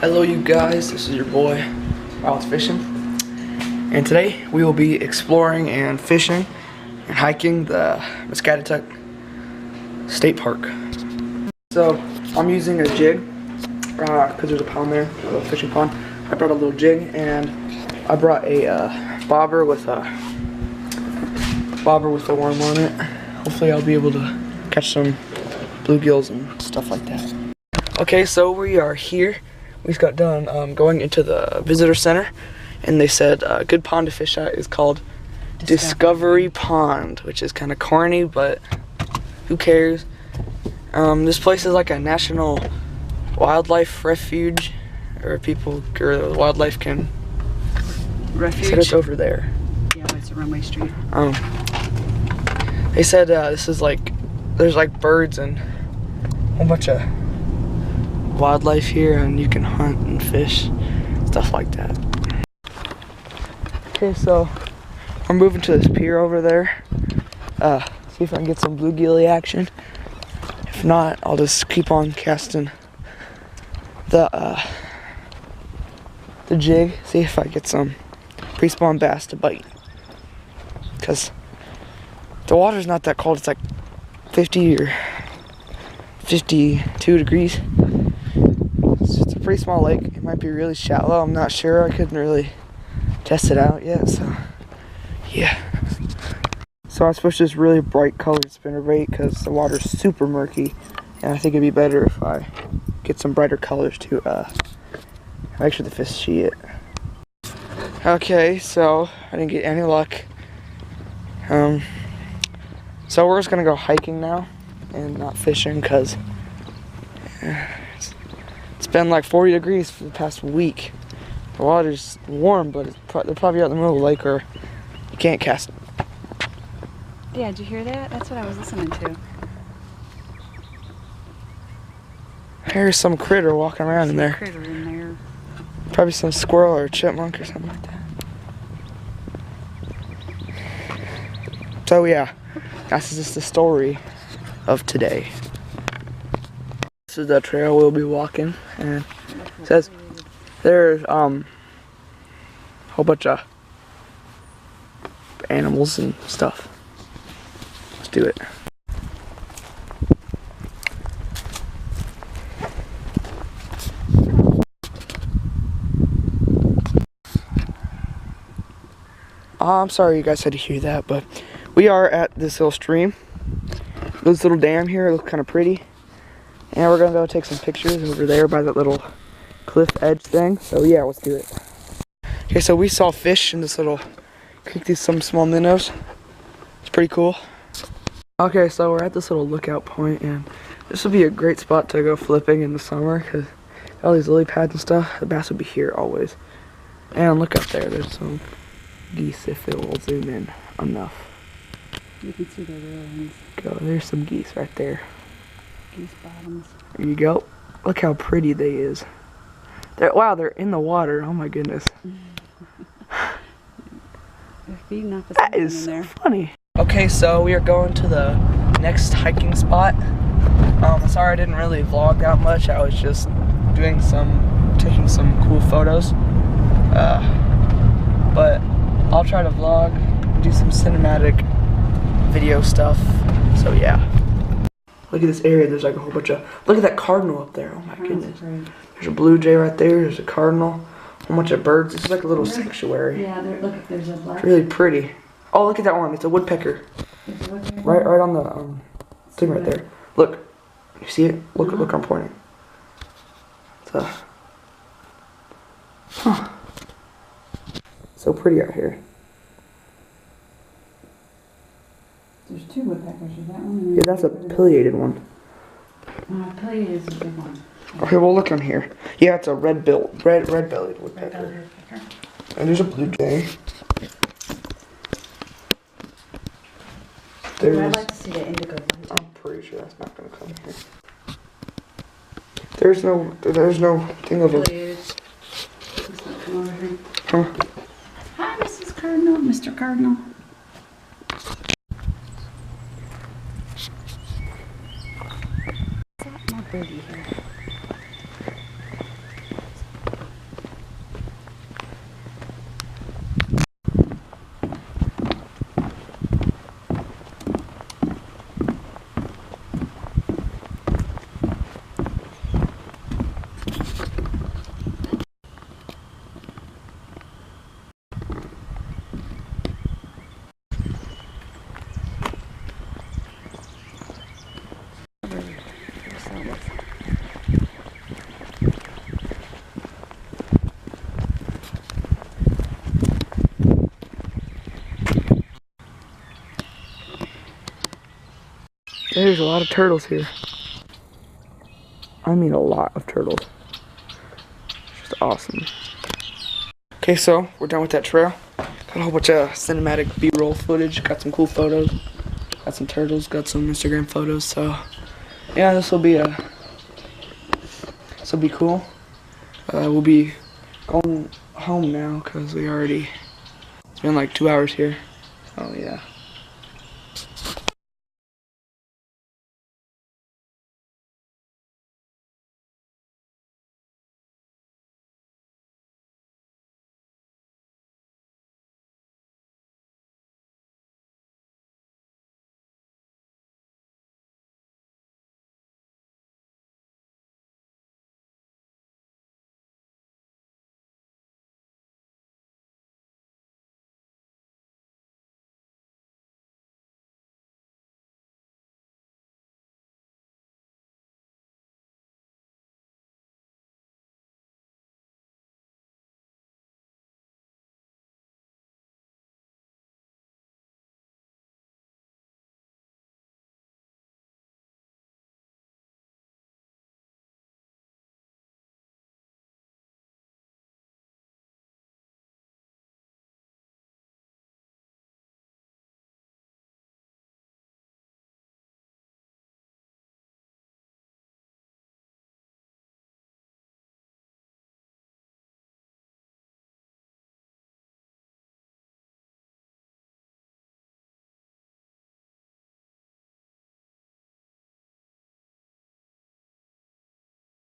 Hello you guys, this is your boy Wild Fishing, and today we will be exploring and fishing and hiking the Muskatatuck State Park. So I'm using a jig because there's a pond there, a little fishing pond. I brought a little jig and I brought a bobber with a worm on it. Hopefully I'll be able to catch some bluegills and stuff like that. Okay, so we are here. We just got done going into the visitor center, and they said a good pond to fish at is called Discovery Pond, which is kind of corny, but who cares? This place is like a national wildlife refuge, or wildlife can. Refuge? Said it's over there. Yeah, but it's a runway street. They said this is like, there's like birds and a whole bunch of wildlife here, and you can hunt and fish, stuff like that. Okay, so we're moving to this pier over there. See if I can get some bluegilly action. If not, I'll just keep on casting the jig. See if I get some pre-spawn bass to bite. Cause the water's not that cold. It's like 50 or 52 degrees. It's a pretty small lake. It might be really shallow. I'm not sure. I couldn't really test it out yet. So, yeah. So I switched this really bright colored spinnerbait because the water's super murky, and I think it'd be better if I get some brighter colors to make sure the fish see it. Okay, so I didn't get any luck. So we're just gonna go hiking now and not fishing because it's been like 40 degrees for the past week. The water's warm, but they're probably out in the middle of the lake, or you can't cast. Yeah, did you hear that? That's what I was listening to. There's some critter walking around in there. Critter in there. Probably some squirrel or chipmunk or something like that. So yeah, that's just the story of today. This is the trail we'll be walking, and it says there's a whole bunch of animals and stuff. Let's do it. I'm sorry you guys had to hear that, but we are at this little stream. This little dam here looks kind of pretty. And we're gonna go take some pictures over there by that little cliff edge thing. So yeah, let's do it. Okay, so we saw fish in this little creek, some small minnows. It's pretty cool. Okay, so we're at this little lookout point, and this would be a great spot to go flipping in the summer because all these lily pads and stuff. The bass would be here always. And look up there, there's some geese if it will zoom in enough. You can see the railings. Go, there's some geese right there. Geese bottoms. There you go. Look how pretty they is. Wow, they're in the water. Oh my goodness. They're feeding off the That is so funny. Okay, so we are going to the next hiking spot. Sorry I didn't really vlog that much. I was just taking some cool photos. But I'll try to vlog, do some cinematic video stuff. So yeah. Look at this area. There's like a whole bunch of. Look at that cardinal up there. Oh my goodness. There's a blue jay right there. There's a cardinal. A whole bunch of birds. This is like a little sanctuary. Yeah, look, there's a black. It's really pretty. Oh, look at that one. It's a woodpecker. There's a woodpecker. Right on the thing right there. Look. You see it? Look, look, I'm pointing. It's a. Huh. So pretty out here. There's two woodpeckers. Is that one? Yeah, that's a pileated one. Pileated is a big one. Okay, we'll look on here. Yeah, it's a red-bellied woodpecker. And there's a blue jay. I'd like to see the indigo one. I'm pretty sure that's not gonna come here. There's no thing of a. Huh? Hi, Mrs. Cardinal, Mr. Cardinal. My birdie here. There's a lot of turtles here. I mean a lot of turtles. It's just awesome. Okay, so we're done with that trail. Got a whole bunch of cinematic B-roll footage. Got some cool photos. Got some turtles. Got some Instagram photos. So yeah, this will be cool. We'll be going home now because it's been like 2 hours here. So yeah.